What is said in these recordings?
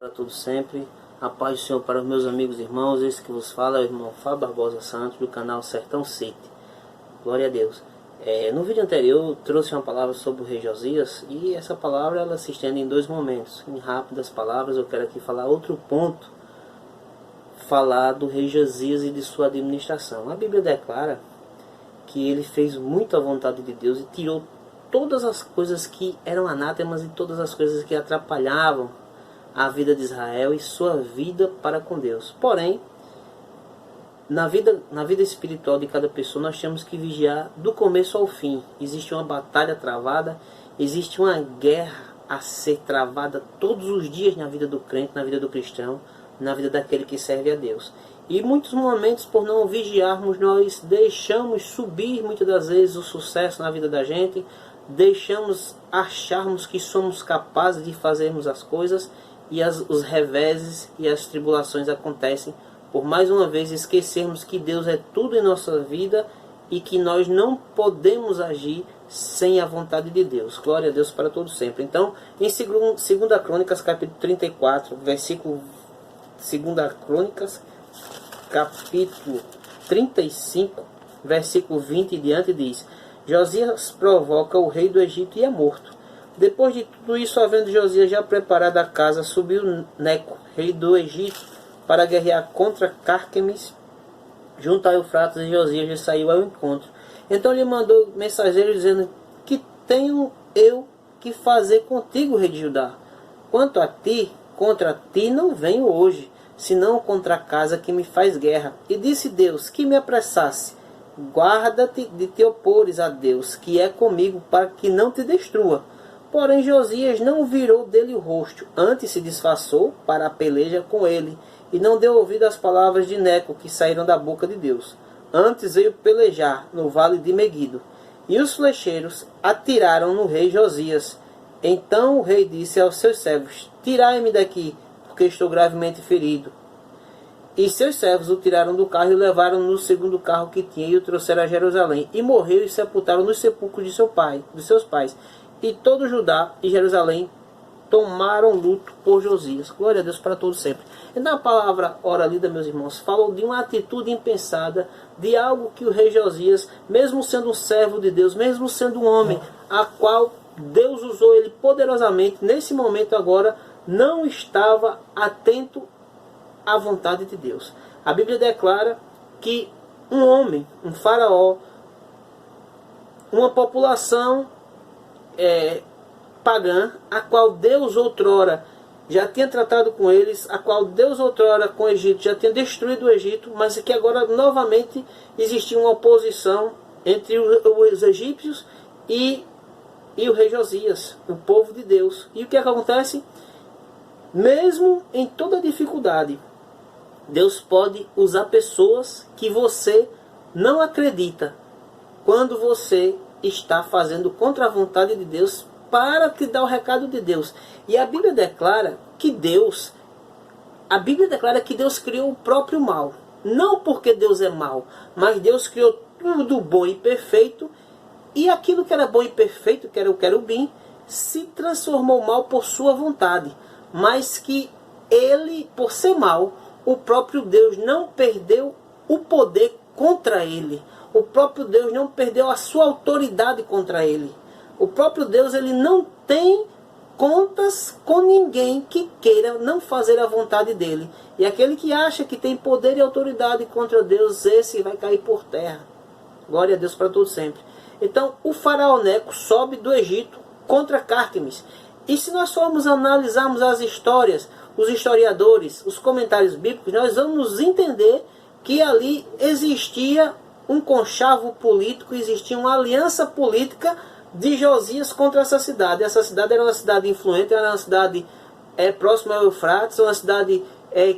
Para todos sempre, a paz do Senhor para os meus amigos e irmãos. Esse que vos fala é o irmão Fábio Barbosa Santos, do canal Sertão City. Glória a Deus. No vídeo anterior eu trouxe uma palavra sobre o rei Josias, e essa palavra ela se estende em dois momentos. Em rápidas palavras eu quero aqui falar outro ponto, falar do rei Josias e de sua administração. A Bíblia declara que ele fez muito a vontade de Deus e tirou todas as coisas que eram anátemas e todas as coisas que atrapalhavam a vida de Israel e sua vida para com Deus. Porém, na vida espiritual de cada pessoa nós temos que vigiar do começo ao fim. Existe uma batalha travada, existe uma guerra a ser travada todos os dias na vida do crente, na vida do cristão, na vida daquele que serve a Deus. E muitos momentos, por não vigiarmos, nós deixamos subir muitas das vezes o sucesso na vida da gente, deixamos acharmos que somos capazes de fazermos as coisas, e os reveses e as tribulações acontecem por mais uma vez esquecermos que Deus é tudo em nossa vida e que nós não podemos agir sem a vontade de Deus. Glória a Deus para todos sempre. Então, em 2 Crônicas, capítulo 34, versículo 2 Crônicas, capítulo 35, versículo 20 e diante, diz: Josias provoca o rei do Egito e é morto. Depois de tudo isso, havendo Josias já preparado a casa, subiu Neco, rei do Egito, para guerrear contra Cárquemes, junto a Eufrates, e Josias lhe saiu ao encontro. Então lhe mandou mensageiros, dizendo: que tenho eu que fazer contigo, rei de Judá? Quanto a ti, contra ti não venho hoje, senão contra a casa que me faz guerra. E disse Deus que me apressasse: guarda-te de te opores a Deus, que é comigo, para que não te destrua. Porém Josias não virou dele o rosto, antes se disfarçou para a peleja com ele, e não deu ouvido às palavras de Neco, que saíram da boca de Deus. Antes veio pelejar no vale de Meguido, e os flecheiros atiraram no rei Josias. Então o rei disse aos seus servos: tirai-me daqui, porque estou gravemente ferido. E seus servos o tiraram do carro e o levaram no segundo carro que tinha, e o trouxeram a Jerusalém. E morreu e sepultaram nos sepulcros de seus pais. E todo Judá e Jerusalém tomaram luto por Josias. Glória a Deus para todos sempre. E na palavra ora lida, meus irmãos, falou de uma atitude impensada, de algo que o rei Josias, mesmo sendo um servo de Deus, mesmo sendo um homem, a qual Deus usou ele poderosamente, nesse momento agora, não estava atento à vontade de Deus. A Bíblia declara que um homem, um faraó, uma população pagã, a qual Deus outrora já tinha tratado com eles, a qual Deus outrora com o Egito já tinha destruído o Egito, mas que agora novamente existia uma oposição entre os egípcios e o rei Josias, o povo de Deus. E o que acontece? Mesmo em toda dificuldade, Deus pode usar pessoas que você não acredita, quando você está fazendo contra a vontade de Deus, para te dar o recado de Deus. E a Bíblia declara que Deus criou o próprio mal. Não porque Deus é mau, mas Deus criou tudo bom e perfeito, e aquilo que era bom e perfeito, que era o querubim, se transformou mal por sua vontade. Mas que ele, por ser mal, o próprio Deus não perdeu o poder contra ele. O próprio Deus não perdeu a sua autoridade contra ele. O próprio Deus, ele não tem contas com ninguém que queira não fazer a vontade dele. E aquele que acha que tem poder e autoridade contra Deus, esse vai cair por terra. Glória a Deus para todos sempre. Então, o faraó Neco sobe do Egito contra Cárquemes. E se nós formos analisarmos as histórias, os historiadores, os comentários bíblicos, nós vamos entender que ali existia um conchavo político, existia uma aliança política de Josias contra essa cidade. Essa cidade era uma cidade influente, era uma cidade próxima ao Eufrates, uma cidade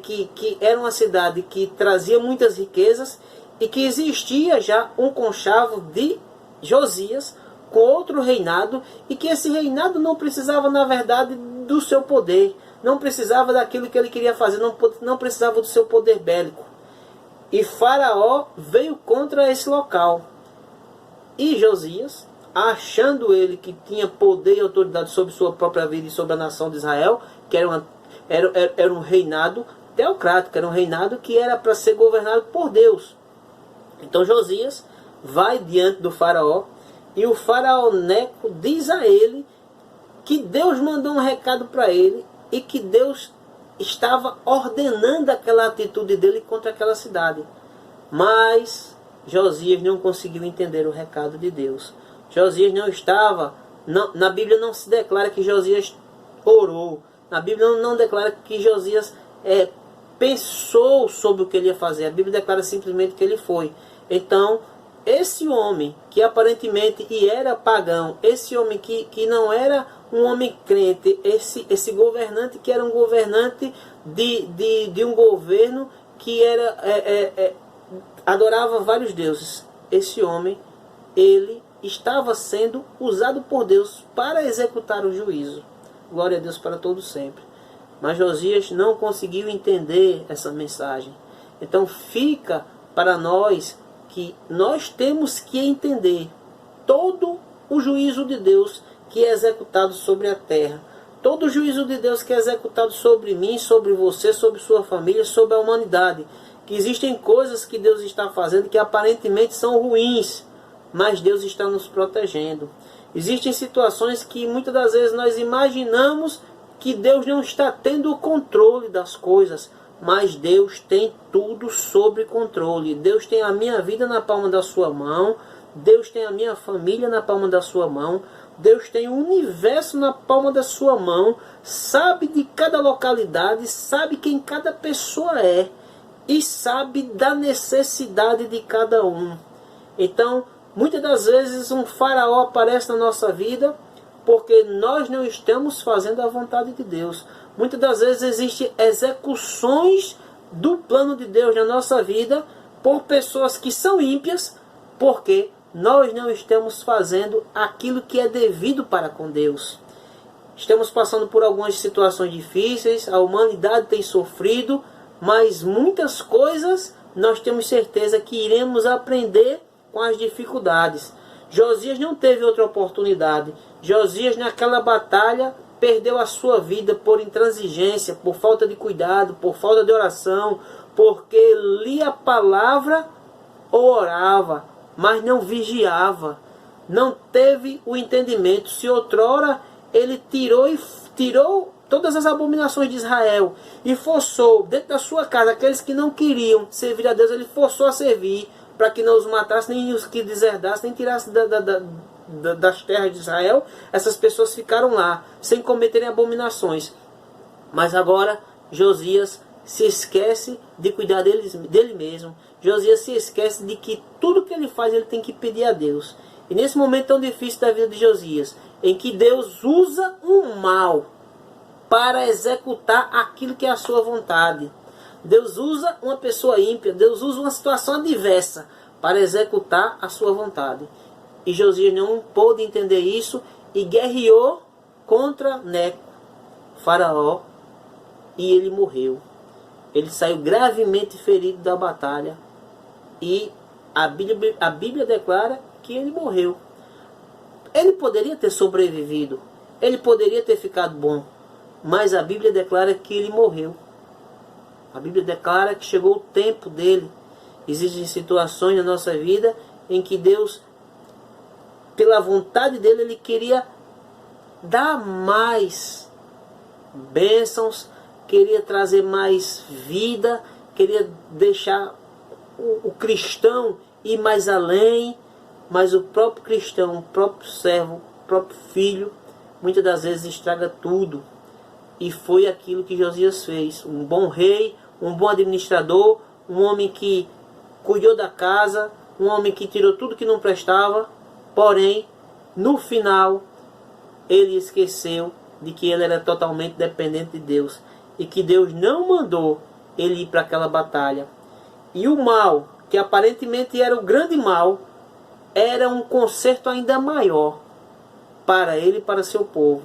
que era uma cidade que trazia muitas riquezas, e que existia já um conchavo de Josias com outro reinado, e que esse reinado não precisava, na verdade, do seu poder, não precisava daquilo que ele queria fazer, não precisava do seu poder bélico. E Faraó veio contra esse local. E Josias, achando ele que tinha poder e autoridade sobre sua própria vida e sobre a nação de Israel, que era era um reinado teocrático, era um reinado que era para ser governado por Deus. Então Josias vai diante do faraó, e o faraó Neco diz a ele que Deus mandou um recado para ele, e que Deus estava ordenando aquela atitude dele contra aquela cidade. Mas Josias não conseguiu entender o recado de Deus. Josias não estava... na Bíblia não se declara que Josias orou. Na Bíblia não declara que Josias pensou sobre o que ele ia fazer. A Bíblia declara simplesmente que ele foi. Então, esse homem que aparentemente era pagão, esse homem que não era um homem crente, esse governante que era um governante de um governo que adorava vários deuses, esse homem, ele estava sendo usado por Deus para executar o juízo. Glória a Deus para todos sempre. Mas Josias não conseguiu entender essa mensagem. Então fica para nós que nós temos que entender todo o juízo de Deus que é executado sobre a terra. Todo o juízo de Deus que é executado sobre mim, sobre você, sobre sua família, sobre a humanidade. Que existem coisas que Deus está fazendo que aparentemente são ruins, mas Deus está nos protegendo. Existem situações que muitas das vezes nós imaginamos que Deus não está tendo o controle das coisas, mas Deus tem tudo sob controle. Deus tem a minha vida na palma da sua mão, Deus tem a minha família na palma da sua mão, Deus tem o universo na palma da sua mão, sabe de cada localidade, sabe quem cada pessoa é e sabe da necessidade de cada um. Então, muitas das vezes um faraó aparece na nossa vida porque nós não estamos fazendo a vontade de Deus. Muitas das vezes existem execuções do plano de Deus na nossa vida por pessoas que são ímpias, porque nós não estamos fazendo aquilo que é devido para com Deus. Estamos passando por algumas situações difíceis, a humanidade tem sofrido, mas muitas coisas nós temos certeza que iremos aprender com as dificuldades. Josias não teve outra oportunidade. Josias naquela batalha perdeu a sua vida por intransigência, por falta de cuidado, por falta de oração, porque lia a palavra ou orava, mas não vigiava. Não teve o entendimento. Se outrora ele tirou todas as abominações de Israel e forçou dentro da sua casa aqueles que não queriam servir a Deus, ele forçou a servir, para que não os matasse, nem os que deserdassem, nem tirasse das terras de Israel. Essas pessoas ficaram lá, sem cometerem abominações. Mas agora Josias se esquece de cuidar dele mesmo. Josias se esquece de que tudo que ele faz, ele tem que pedir a Deus. E nesse momento tão difícil da vida de Josias, em que Deus usa o mal para executar aquilo que é a sua vontade, Deus usa uma pessoa ímpia, Deus usa uma situação adversa para executar a sua vontade. E Josias não pôde entender isso e guerreou contra Neco, faraó, e ele morreu. Ele saiu gravemente ferido da batalha e a Bíblia declara que ele morreu. Ele poderia ter sobrevivido, ele poderia ter ficado bom, mas a Bíblia declara que ele morreu. A Bíblia declara que chegou o tempo dele. Existem situações na nossa vida em que Deus, pela vontade dele, ele queria dar mais bênçãos, queria trazer mais vida, queria deixar o cristão ir mais além, mas o próprio cristão, o próprio servo, o próprio filho, muitas das vezes estraga tudo. E foi aquilo que Josias fez. Um bom rei, um bom administrador, um homem que cuidou da casa, um homem que tirou tudo que não prestava, porém, no final, ele esqueceu de que ele era totalmente dependente de Deus e que Deus não mandou ele ir para aquela batalha. E o mal, que aparentemente era o grande mal, era um conserto ainda maior para ele e para seu povo.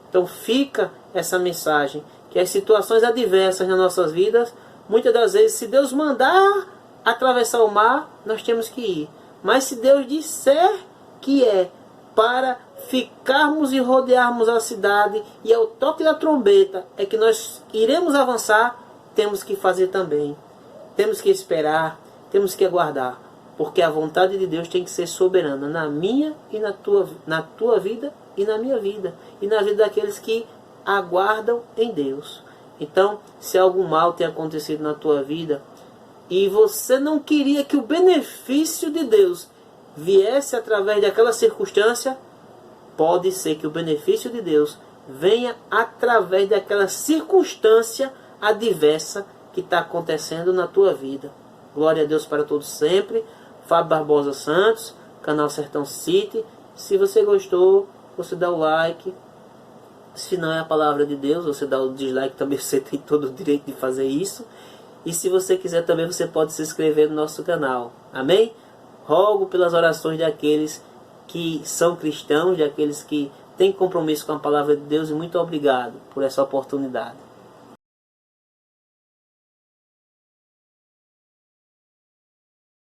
Então fica essa mensagem, que as situações adversas nas nossas vidas, muitas das vezes, se Deus mandar atravessar o mar, nós temos que ir. Mas se Deus disser que é para ficarmos e rodearmos a cidade, e ao toque da trombeta é que nós iremos avançar, temos que fazer também. Temos que esperar, temos que aguardar, porque a vontade de Deus tem que ser soberana na minha e na tua vida e na minha vida, e na vida daqueles que aguardam em Deus. Então, se algum mal tem acontecido na tua vida, e você não queria que o benefício de Deus viesse através daquela circunstância, pode ser que o benefício de Deus venha através daquela circunstância adversa que está acontecendo na tua vida. Glória a Deus para todos sempre. Fábio Barbosa Santos, canal Sertão City. Se você gostou, você dá o like. Se não é a palavra de Deus, você dá o dislike também, você tem todo o direito de fazer isso. E se você quiser também, você pode se inscrever no nosso canal. Amém? Rogo pelas orações daqueles que são cristãos, daqueles que têm compromisso com a palavra de Deus, e muito obrigado por essa oportunidade.